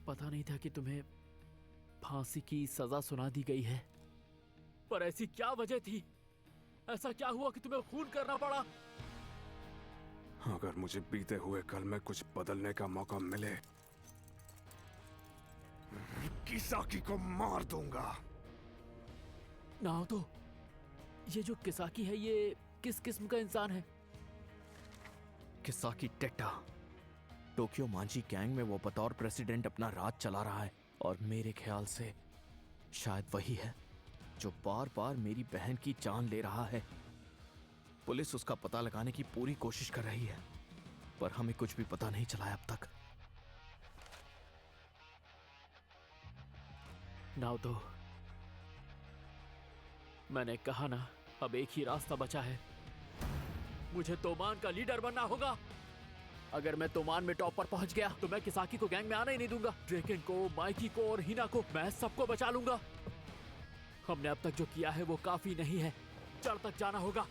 पता नहीं था कि तुम्हें फांसी की सजा सुना दी गई है। पर ऐसी क्या वजह थी? ऐसा क्या हुआ कि तुम्हें खून करना पड़ा? अगर मुझे बीते हुए कल में कुछ बदलने का मौका मिले, किसाकी को मार दूंगा। नाओतो, ये जो किसाकी है ये किस किस्म का इंसान है? किसाकी टेट्टा, टोक्यो मांझी गैंग में वो बतौर प्रेसिडेंट अपना राज चला रहा है और मेरे ख्याल से शायद वही है जो बार बार मेरी बहन की जान ले रहा है। पुलिस उसका पता लगाने की पूरी कोशिश कर रही है पर हमें कुछ भी पता नहीं चला है अब तक। नाओतो, मैंने कहा ना, अब एक ही रास्ता बचा है। मुझे तोमान का लीडर बनना होगा। अगर मैं तोमान में टॉप पर पहुंच गया तो मैं किसाकी को गैंग में आना ही नहीं दूंगा। ड्रेकन को, माइकी को और हिना को मैं सबको बचा लूंगा। हमने अब तक जो किया है वो काफी नहीं है, जड़ तक जाना होगा।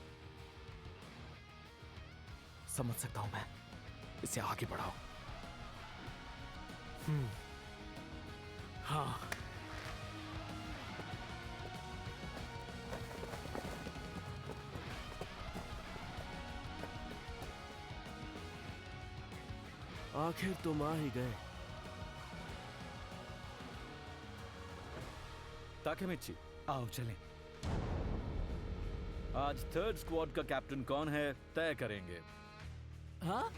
समझ सकता हूं मैं, इसे आगे बढ़ाओ। हाँ, आखिर तुम आ ही गए। ताकेमिची, आओ चलें। आज थर्ड स्क्वाड का कैप्टन कौन है तय करेंगे। हाँ?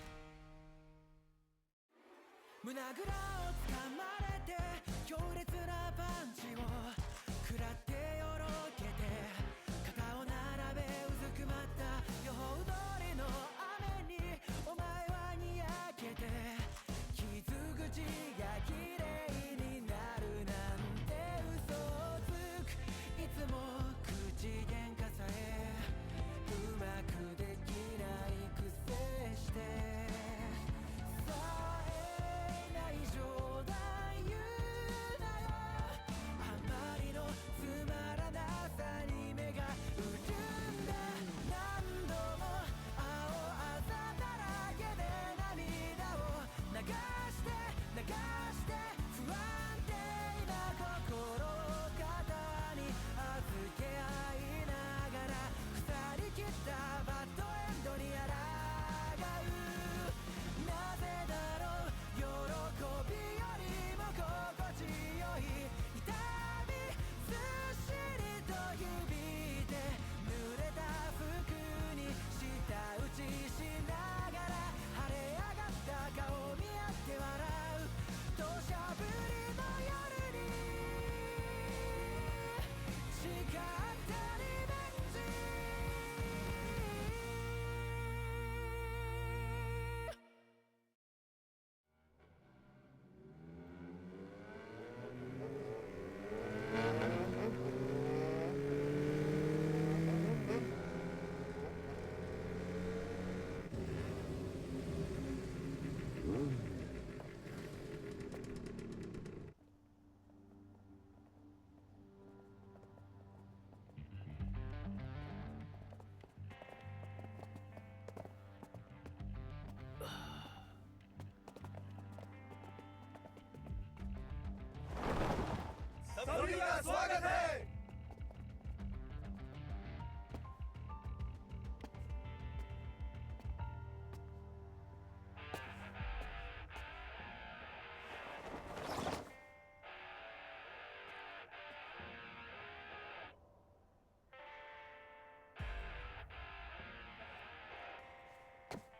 सभी का स्वागत है।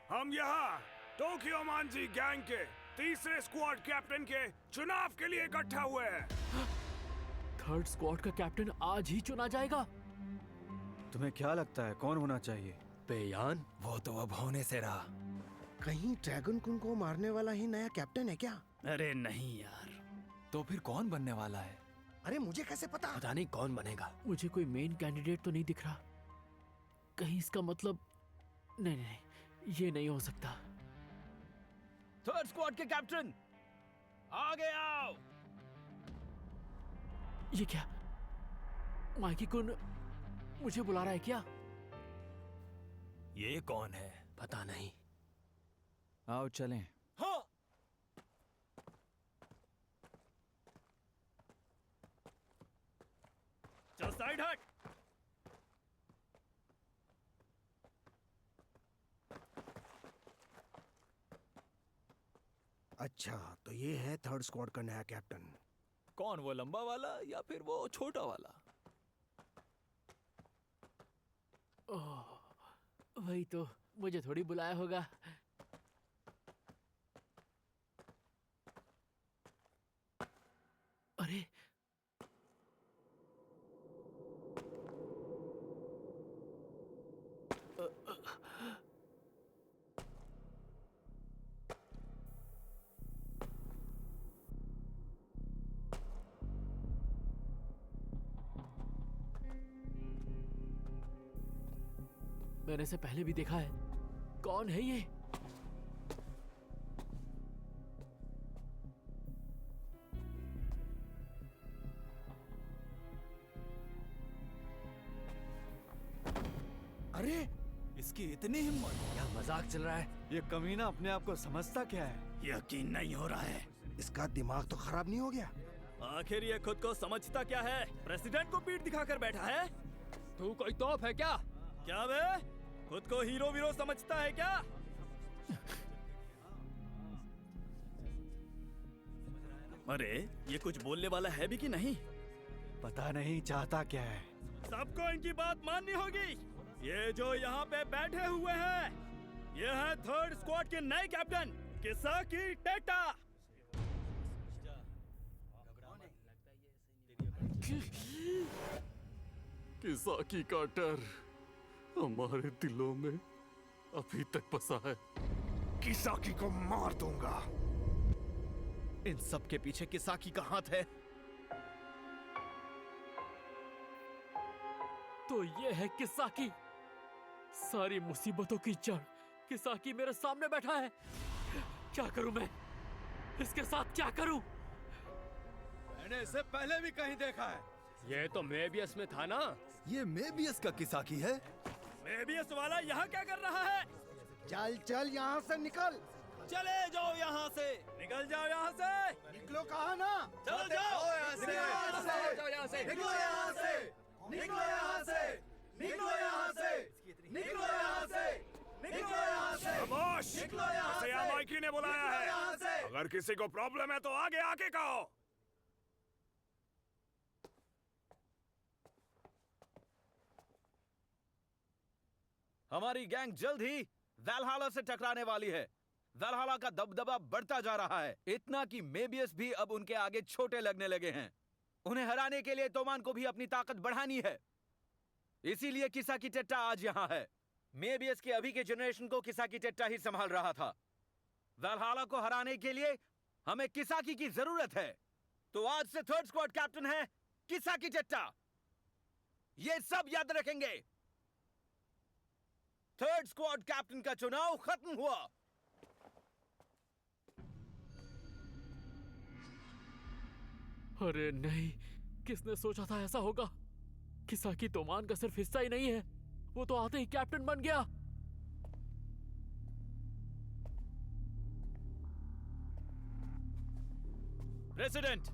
हम यहाँ टोक्यो मांझी गैंग के तीसरे स्क्वाड कैप्टन के चुनाव के लिए इकट्ठा हुए हैं। थर्ड स्क्वाड का कैप्टन आज ही चुना जाएगा। तुम्हें क्या लगता है कौन होना चाहिए? पेयान, वो तो अब होने से रहा। कहीं ड्रैगन कुन को मारने वाला ही नया कैप्टन है क्या? अरे नहीं यार। तो फिर कौन बनने वाला है? अरे मुझे कैसे पता? पता नहीं कौन बनेगा। मुझे कोई मेन कैंडिडेट तो नहीं दिख रहा। कहीं इसका मतलब नहीं नहीं, ये नहीं हो सकता। थर्ड स्क्वाड के कैप्टन आगे आओ। ये क्या? माइकी कुन मुझे बुला रहा है क्या? ये कौन है? पता नहीं। आओ चलें। हाँ। साइड हट। अच्छा, तो ये है थर्ड स्क्वाड का नया कैप्टन। कौन, वो लंबा वाला या फिर वो छोटा वाला? ओह, वही तो, मुझे थोड़ी बुलाया होगा। अरे मैंने इसे पहले भी देखा है। कौन है ये? अरे इसकी इतनी हिम्मत! क्या मजाक चल रहा है? ये कमीना अपने आप को समझता क्या है? यकीन नहीं हो रहा है। इसका दिमाग तो खराब नहीं हो गया? आखिर ये खुद को समझता क्या है? प्रेसिडेंट को पीठ दिखाकर बैठा है। तू कोई तोप है क्या? क्या बे? खुद को हीरो वीरो समझता है क्या? अरे ये कुछ बोलने वाला है भी कि नहीं? पता नहीं चाहता क्या है। सबको इनकी बात माननी होगी। ये जो यहाँ पे बैठे हुए हैं, ये है थर्ड स्क्वाड के नए कैप्टन किसाकी टेटा। किसाकी का डर हमारे दिलों में अभी तक बसा है। किसाकी को मार दूंगा। इन सब के पीछे किसाकी का हाथ है। तो ये है किसाकी। सारी मुसीबतों की जड़ किसाकी मेरे सामने बैठा है। क्या करूं मैं? इसके साथ क्या करूं? मैंने इसे पहले भी कहीं देखा है। ये तो मेबियस में था ना। ये मेबियस का किसाकी है। मेबियस वाला यहाँ क्या कर रहा है? चल चल यहाँ से निकल। चले जाओ यहाँ से। निकल जाओ यहाँ से। निकलो कहा ना? चलो जाओ यहाँ से। निकलो यहाँ से। जाओ यहाँ से। निकलो यहाँ से। निकलो यहाँ से। निकलो यहाँ से। निकलो यहाँ से। निकलो यहाँ से। खामोश। निकलो यहाँ इसे से। यहाँ माइकी ने बुलाया निकलो है। यहाँ से। अगर किसी को प्रॉब्लम है तो आगे आके कहो। हमारी गैंग जल्द ही वैल्हाला से टकराने वाली है। वैल्हाला का दबदबा बढ़ता जा रहा है, इतना कि मेबियस भी अब उनके आगे छोटे लगने लगे हैं। उन्हें हराने के लिए तोमान को भी अपनी ताकत बढ़ानी है। इसीलिए किसाकी टेट्टा आज यहाँ है। मेबियस के अभी के जनरेशन को किसाकी टेट्टा ही संभाल रहा था। वैल्हाला को हराने के लिए हमें किसाकी की जरूरत है। तो आज से थर्ड स्क्वाड कैप्टन है किसाकी टेट्टा। ये सब याद रखेंगे। थर्ड स्क्वाड कैप्टन का चुनाव खत्म हुआ। अरे नहीं, किसने सोचा था ऐसा होगा? किसाकी तोमान का सिर्फ हिस्सा ही नहीं है, वो तो आते ही कैप्टन बन गया। प्रेसिडेंट,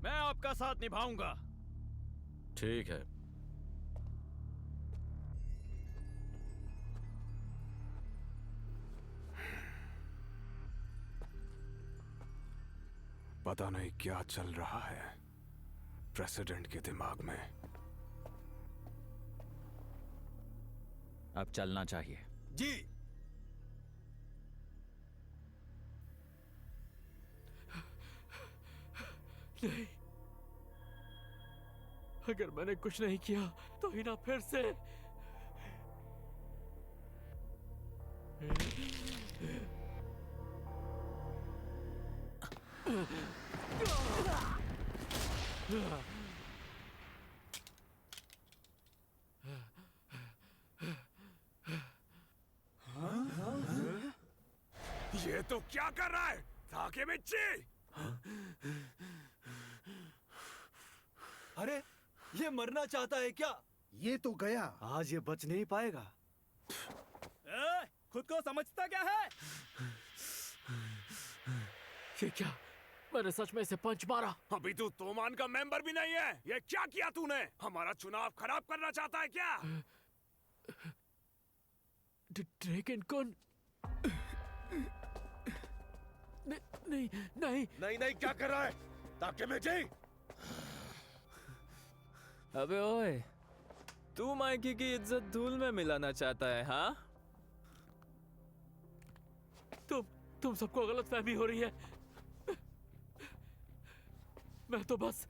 मैं आपका साथ निभाऊंगा। ठीक है। पता नहीं क्या चल रहा है प्रेसिडेंट के दिमाग में। अब चलना चाहिए। जी। नहीं, अगर मैंने कुछ नहीं किया तो हिना फिर से ये तो क्या कर रहा है ताके मिच्ची? अरे ये मरना चाहता है क्या? ये तो गया। आज ये बच नहीं पाएगा। खुद को समझता क्या है? ये क्या? मैंने सच में इसे पंच मारा। अभी तू तोमान का मेंबर भी नहीं है। ये क्या किया तूने? हमारा चुनाव खराब करना चाहता है क्या? ड्रैगन कुन। नहीं नहीं। नहीं नहीं, क्या कर रहा है? ताकि मैं जी। अबे ओए, तू माइकी की इज्जत धूल में मिलाना चाहता है, हाँ? तुम सबको गलतफहमी हो रही है। मैं तो बस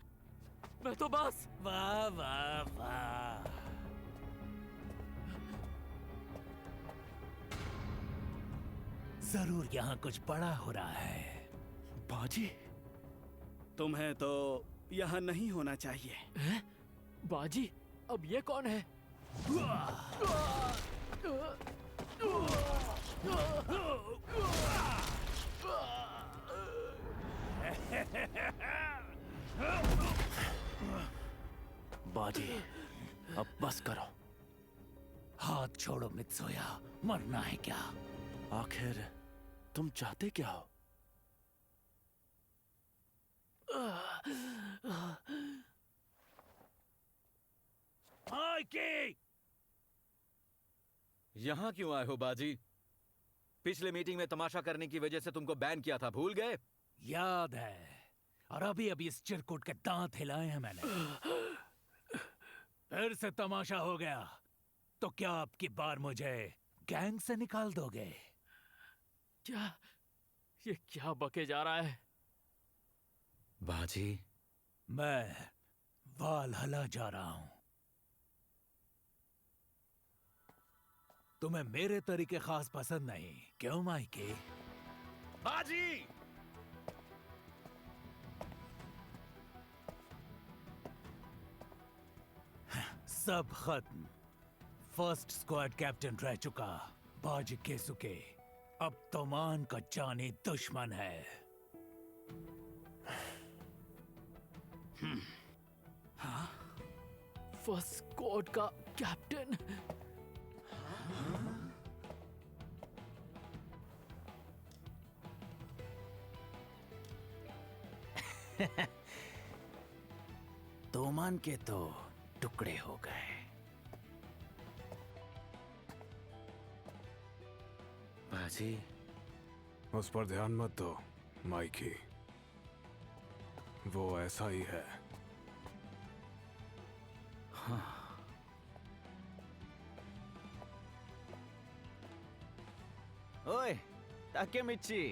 वाह वाह वाह। जरूर यहाँ कुछ बड़ा हो रहा है। बाजी, तुम्हें तो यहाँ नहीं होना चाहिए। हैं? बाजी, अब ये कौन है? बाजी, अब बस करो। हाथ छोड़ो मित्सुया, मरना है क्या? आखिर तुम चाहते क्या हो? माइकी! यहाँ क्यों आए हो बाजी? पिछले मीटिंग में तमाशा करने की वजह से तुमको बैन किया था, भूल गए? याद है, और अभी अभी इस चिरकुट के दांत हिलाए हैं मैंने। फिर से तमाशा हो गया तो क्या अब की बार मुझे गैंग से निकाल दोगे? क्या? ये क्या बके जा रहा है? बाजी, मैं वालहला जा रहा हूं। तुम्हें मेरे तरीके खास पसंद नहीं, क्यों माइकी? बाजी! सब खत्म। फर्स्ट स्क्वाड कैप्टन रह चुका बाजी केसुके, अब तोमान का जानी दुश्मन है। फर्स्ट स्क्वाड का कैप्टन? तोमान के तो टुकड़े हो गए। बाजी, उस पर ध्यान मत दो माइकी, वो ऐसा ही है। ओए, ताकेमिची,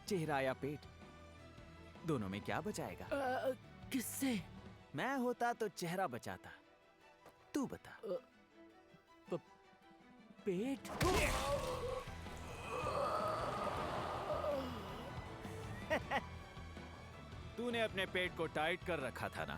चेहरा या पेट, दोनों में क्या बचाएगा? किससे? मैं होता तो चेहरा बचाता। तू बता। पेट? तूने अपने पेट को टाइट कर रखा था ना?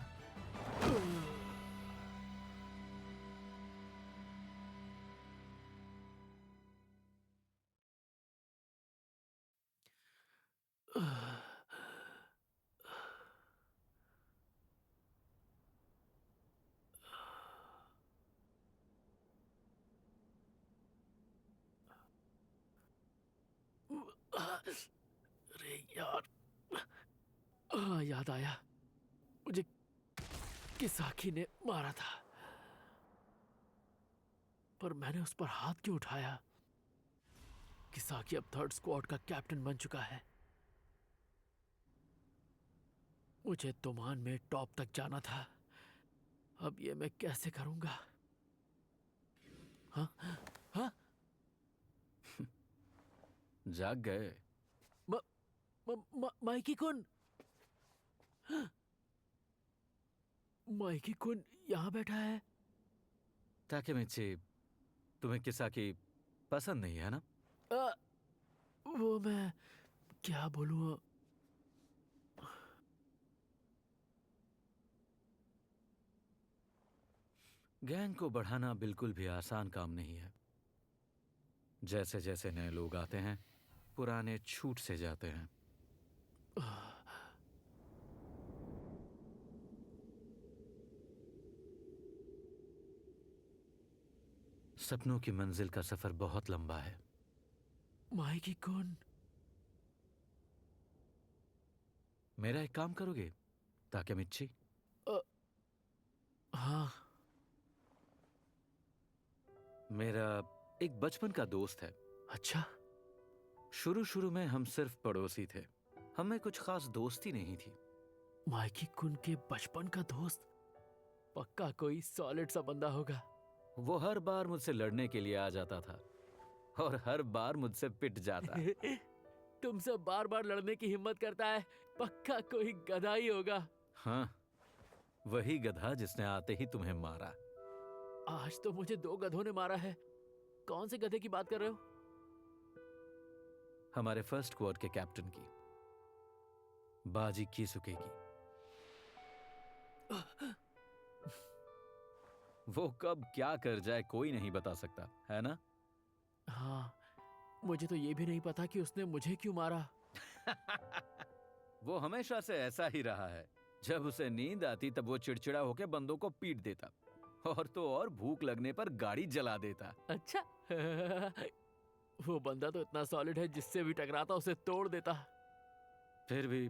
अरे यार, याद आया, मुझे किसाकी ने मारा था, पर मैंने उस पर हाथ क्यों उठाया? किसाकी अब थर्ड स्क्वाड का कैप्टन बन चुका है। मुझे तोमान में टॉप तक जाना था, अब ये मैं कैसे करूंगा? हाँ हाँ, जाग गए? माइकी कुन, माइकी कुन यहाँ बैठा है। ताकेमिची, तुम्हें किसाकी पसंद नहीं है ना? वो मैं क्या बोलूं? गैंग को बढ़ाना बिल्कुल भी आसान काम नहीं है। जैसे जैसे नए लोग आते हैं, पुराने छूट से जाते हैं। सपनों की मंजिल का सफर बहुत लंबा है। माइकी कुन, मेरा एक काम करोगे ताकेमिची? हाँ। मेरा एक बचपन का दोस्त है। अच्छा। शुरू शुरू में हम सिर्फ पड़ोसी थे, हमें कुछ खास दोस्ती नहीं थी। माइकी कुन के बचपन का दोस्त? पक्का कोई सॉलिड सा बंदा होगा। वो हर बार मुझसे लड़ने के लिए आ जाता था और हर बार मुझसे पिट जाता। तुमसे बार बार लड़ने की हिम्मत करता है, पक्का कोई गधा ही होगा। हाँ, वही गधा जिसने आते ही तुम्हें मारा। आज तो मुझे 2 गधों ने मारा है। कौन से गधे की बात कर रहे हो? हमारे फर्स्ट स्क्वाड के कैप्टन की, बाजी कीसुके की। वो कब क्या कर जाए कोई नहीं बता सकता, है ना? हाँ, मुझे तो ये भी नहीं पता कि उसने मुझे क्यों मारा। वो हमेशा से ऐसा ही रहा है। जब उसे नींद आती तब वो चिड़चिड़ा होकर बंदों को पीट देता, और तो और भूख लगने पर गाड़ी जला देता। अच्छा। वो बंदा तो इतना सॉलिड है, जिससे भी टकराता उसे तोड़ देता। फिर भी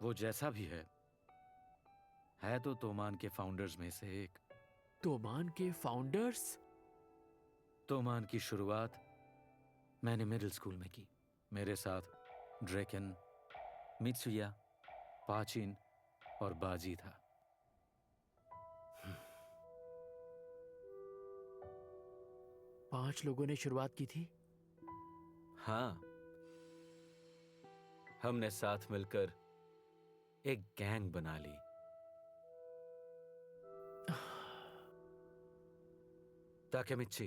वो जैसा भी है तो तोमान के फाउंडर्स में से एक। तोमान के फाउंडर्स? तोमान की शुरुआत मैंने मिडिल स्कूल में की। मेरे साथ ड्रेकन, मित्सुया, पाचिन और बाजी था। 5 लोगों ने शुरुआत की थी। हाँ, हमने साथ मिलकर एक गैंग बना ली। ताकेमिची,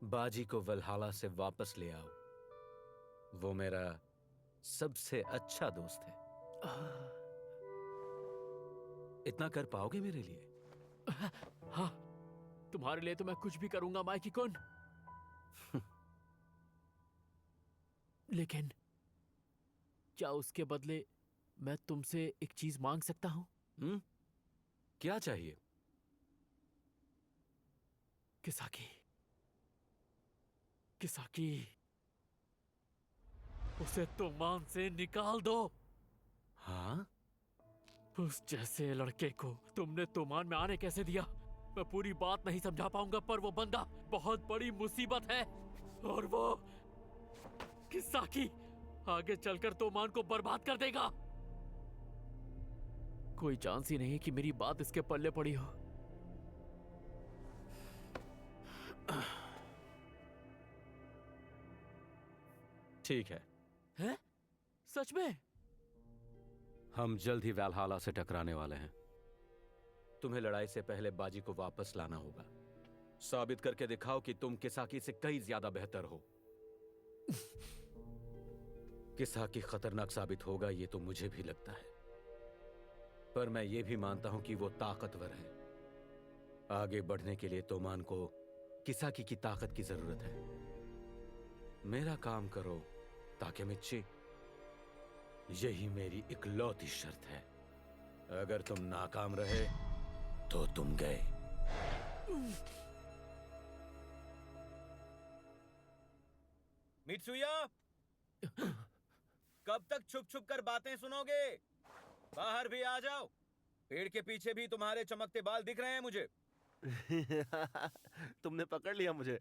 बाजी को वल्हाला से वापस ले आओ। वो मेरा सबसे अच्छा दोस्त है। इतना कर पाओगे मेरे लिए? हाँ, तुम्हारे लिए तो मैं कुछ भी करूंगा माइकी कुन। लेकिन क्या उसके बदले मैं तुमसे एक चीज मांग सकता हूं? क्या चाहिए? किसाकी, किसाकी, उसे तोमान से निकाल दो। हाँ? उस जैसे लड़के को तुमने तोमान में आने कैसे दिया? मैं पूरी बात नहीं समझा पाऊंगा, पर वो बंदा बहुत बड़ी मुसीबत है। और वो किसाकी आगे चलकर तोमान को बर्बाद कर देगा। कोई चांस ही नहीं कि मेरी बात इसके पल्ले पड़ी हो। ठीक है। हैं? सच में? हम जल्द ही वैल्हाला से टकराने वाले हैं। तुम्हें लड़ाई से पहले बाजी को वापस लाना होगा। साबित करके दिखाओ कि तुम किसाकी से कहीं ज्यादा बेहतर हो। किसाकी खतरनाक साबित होगा, ये तो मुझे भी लगता है, पर मैं ये भी मानता हूं कि वो ताकतवर है। आगे बढ़ने के लिए तोमान को किसाकी की ताकत की जरूरत है। मेरा काम करो ताकेमिची, यही मेरी इकलौती शर्त है। अगर तुम नाकाम रहे तो तुम गए। मित्सुया, कब तक छुप छुप कर बातें सुनोगे? बाहर भी आ जाओ। पेड़ के पीछे भी तुम्हारे चमकते बाल दिख रहे हैं मुझे। तुमने पकड़ लिया मुझे।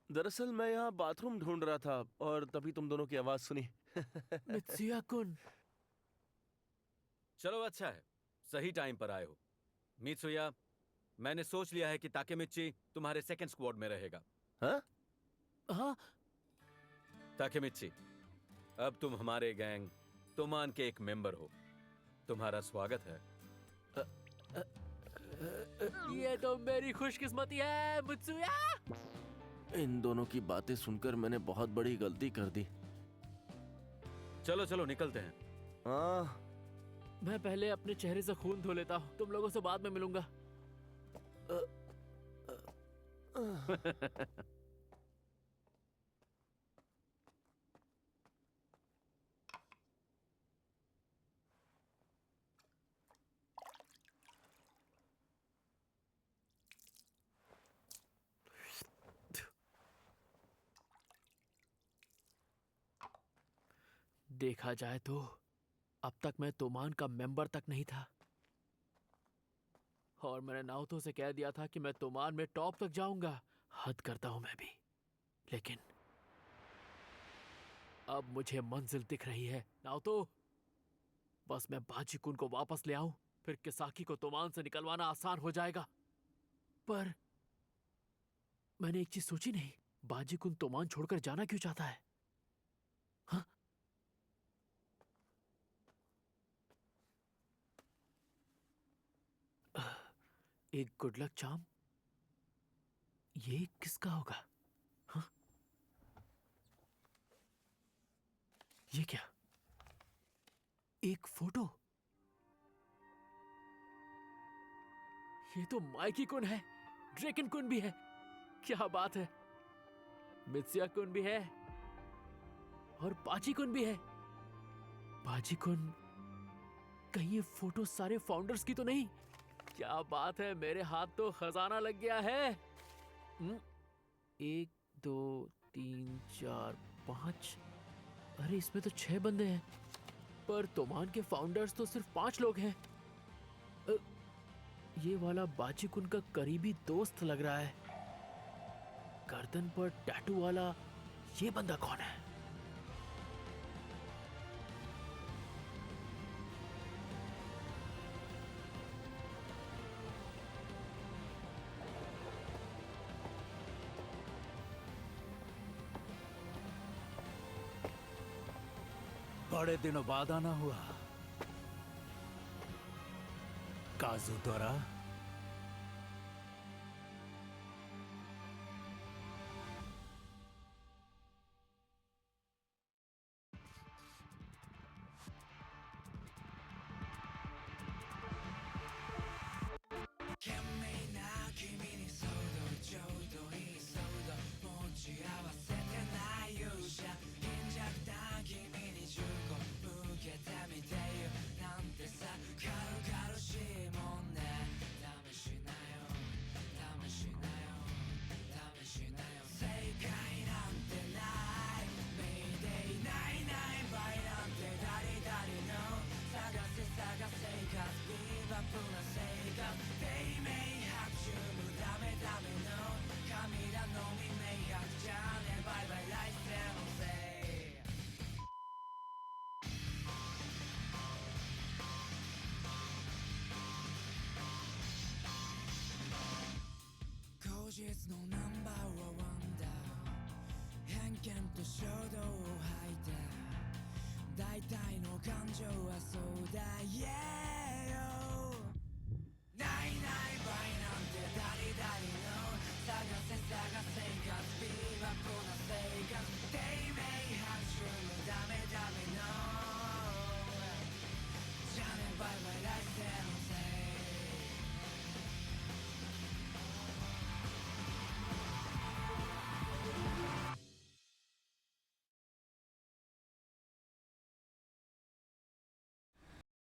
दरअसल मैं यहाँ बाथरूम ढूंढ रहा था और तभी तुम दोनों की आवाज सुनी। मित्सुया कुन। चलो अच्छा है, सही टाइम पर आए हो। मित्सुया, मैंने सोच लिया है कि ताकेमिची तुम्हारे सेकंड स्क्वाड में रहेगा। हाँ? हाँ? ताकेमिची, अब तुम हमारे गैंग तोमान के एक मेंबर हो। तुम्हारा स्वागत है। ये तो मेरी खुशकिस्मती है मित्सुया। इन दोनों की बातें सुनकर मैंने बहुत बड़ी गलती कर दी। चलो चलो निकलते हैं। हाँ। मैं पहले अपने चेहरे से खून धो लेता हूँ, तुम लोगों से बाद में मिलूंगा। देखा जाए तो अब तक मैं तोमान का मेंबर तक नहीं था, और मैंने नाउतो से कह दिया था कि मैं तोमान में टॉप तक जाऊंगा। हद करता हूं मैं भी, लेकिन अब मुझे मंजिल दिख रही है। नाउतो, बस मैं बाजी-कुन को वापस ले आऊं, फिर किसाकी को तोमान से निकलवाना आसान हो जाएगा। पर मैंने एक चीज सोची नहीं, बाजी-कुन तोमान छोड़कर जाना क्यों चाहता है? हाँ? एक गुड लक चार्म, ये किसका होगा? हाँ? ये क्या? एक फोटो? ये तो माइकी कुन है, ड्रेकन कुन भी है। क्या बात है! मित्सुया कुन भी है और बाजी कुन भी है। बाजी कुन, कहीं ये फोटो सारे फाउंडर्स की तो नहीं? क्या बात है, मेरे हाथ तो खजाना लग गया है। 1 2 3 4 5, अरे इसमें तो 6 बंदे हैं, पर तोमान के फाउंडर्स तो सिर्फ 5 लोग हैं। ये वाला बाजी-कुन का करीबी दोस्त लग रहा है। गर्दन पर टैटू वाला ये बंदा कौन है? बड़े दिनों बाद आना हुआ काजुतोरा। Yeah